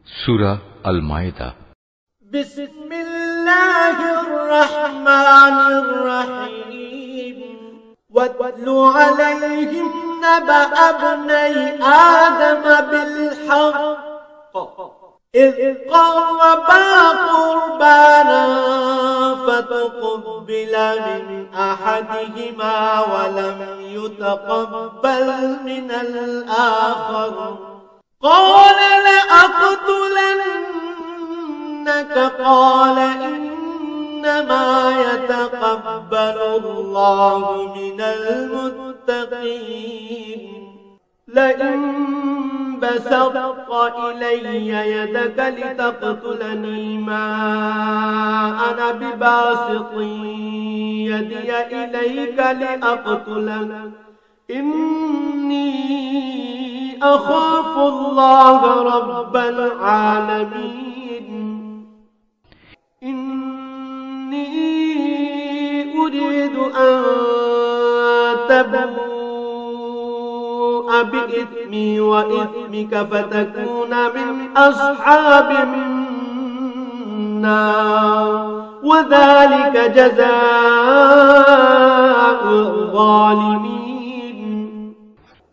সূরা আল মায়েদা। বিসমিল্লাহির রহমানির রহিম। ওয়াতলু আলাইহিম নাবা ইবনাই আদম বিল হক إذ قربا قربانا فتقبل من أحدهما ولم يتقبل من الآخر قال لأقتلنك قال إنما يتقبل الله من المتقين لئن بسطت إلي يدك لتقتلني ما أنا بباسط يدي إليك لأقتلك إني أخاف الله رب العالمين إني أريد أن تبوء بإثمي وإثمك فتكون من أصحاب النار وذلك جزاء الظالمين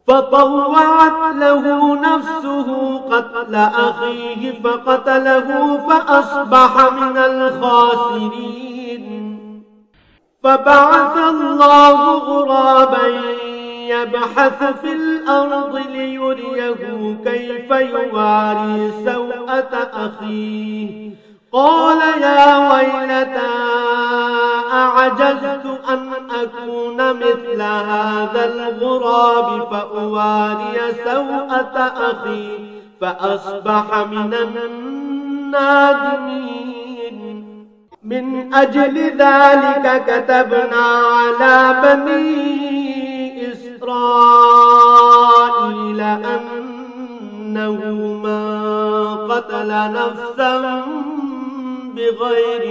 فطوعت له نفسه قتل أخيه فقتله فأصبح من الخاسرين فبعث الله غرابا يبحث في الأرض ليريه كيف يواري سوءة أخيه قال يا ويلتى أعجزت أن أكون مثل هذا الغراب فأواري سوءة أخي فأصبح من النادمين من أجل ذلك كتبنا على بني إسرائيل أنه من قتل نفسا بغير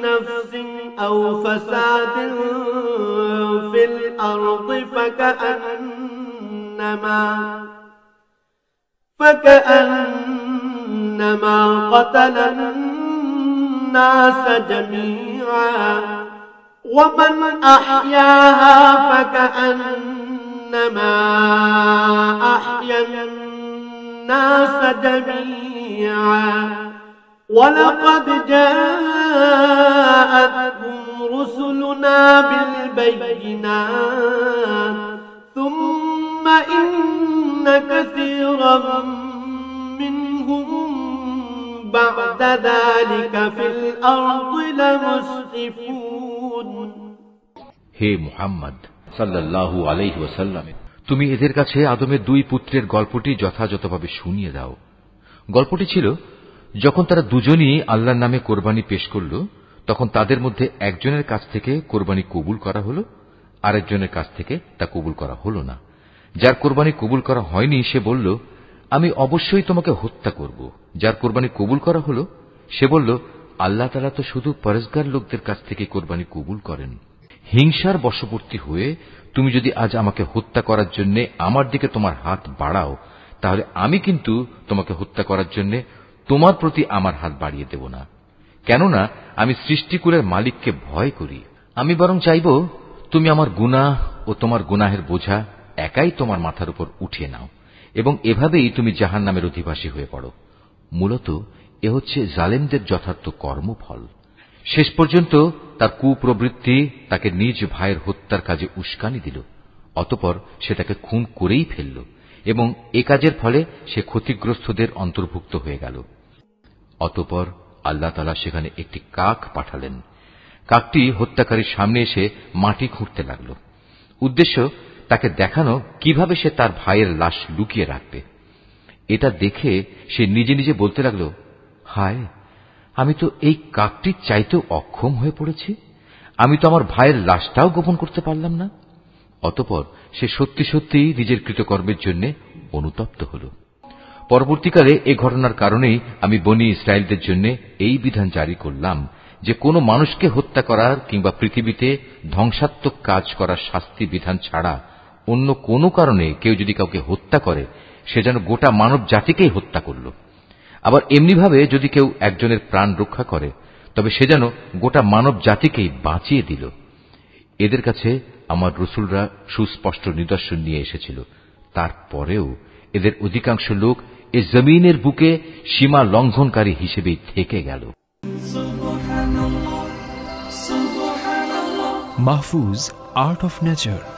نفس أو فساد في الأرض فكأنما قتل الناس جميعا ومن أحياها فكأنما أحيا الناس جميعا ولقد جاءتهم رسلنا بالبينات ثم إن كثيرا منهم بعد ذلك في الأرض لمسرفون হে মুহাম্মদ সাল্লাল্লাহু আলাইহি ওয়াসাল্লাম, তুমি এদের কাছে আদমের দুই পুত্রের গল্পটি যথাযথভাবে শুনিয়ে দাও। গল্পটি ছিল, যখন তারা দুজনই আল্লাহর নামে কোরবানি পেশ করল, তখন তাদের মধ্যে একজনের কাছ থেকে কোরবানি কবুল করা হল, আরেকজনের কাছ থেকে তা কবুল করা হল না। যার কোরবানি কবুল করা হয়নি সে বলল, আমি অবশ্যই তোমাকে হত্যা করব। যার কোরবানি কবুল করা হল সে বলল, আল্লাহ তাআলা তো শুধু পরেজগার লোকদের কাছ থেকে কোরবানি কবুল করেন। হিংসার বশবর্তী হয়ে তুমি যদি আজ আমাকে হত্যা করার জন্য আমার দিকে তোমার হাত বাড়াও, তাহলে আমি কিন্তু তোমাকে হত্যা করার জন্য তোমার প্রতি আমার হাত বাড়িয়ে দেব না। কেননা আমি সৃষ্টিকুলের মালিককে ভয় করি। আমি বরং চাইব তুমি আমার গুনাহ ও তোমার গুনাহের বোঝা একাই তোমার মাথার উপর উঠিয়ে নাও এবং এভাবেই তুমি জাহান্নামের অধিবাসী হয়ে পড়ো। মূলত এ হচ্ছে জালেমদের যথার্থ কর্মফল। শেষ পর্যন্ত তার কুপ্রবৃত্তি তাকে নিজ ভাইয়ের হত্যার কাজে উস্কানি দিল। অতঃপর সে তাকে খুন করেই ফেলল এবং এ কাজের ফলে সে ক্ষতিগ্রস্তদের অন্তর্ভুক্ত হয়ে গেল। অতঃপর আল্লাহ তাআলা সেখানে একটি কাক পাঠালেন। কাকটি হত্যাকারীর সামনে এসে মাটি খুঁড়তে লাগল। উদ্দেশ্য তাকে দেখানো কিভাবে সে তার ভাইয়ের লাশ লুকিয়ে রাখবে। এটা দেখে সে নিজে নিজে বলতে লাগল, হায়, আমি তো এই কাকটির চাইতেও অক্ষম হয়ে পড়েছি। আমি তো আমার ভাইয়ের লাশটাও গোপন করতে পারলাম না। অতঃপর সে সত্যি সত্যিই নিজের কৃতকর্মের জন্য অনুতপ্ত হল। পরবর্তীকালে এ ঘটনার কারণেই আমি বনী ইসরায়েলদের জন্য এই বিধান জারি করলাম যে কোনো মানুষকে হত্যা করার কিংবা পৃথিবীতে ধ্বংসাত্মক কাজ করার শাস্তি বিধান ছাড়া অন্য কোনো কারণে কেউ যদি কাউকে হত্যা করে সে যেন গোটা মানব জাতিকেই হত্যা করল। আবার এমনিভাবে যদি কেউ একজনের প্রাণ রক্ষা করে তবে সে যেন গোটা মানব জাতিকেই বাঁচিয়ে দিল। এদের কাছে আমার রসুলরা সুস্পষ্ট নিদর্শন নিয়ে এসেছিল, তারপরেও এদের অধিকাংশ লোক এ জমিনের বুকে সীমা লঙ্ঘনকারী হিসেবেই থেকে গেল। Mahfuz, Art of Nature.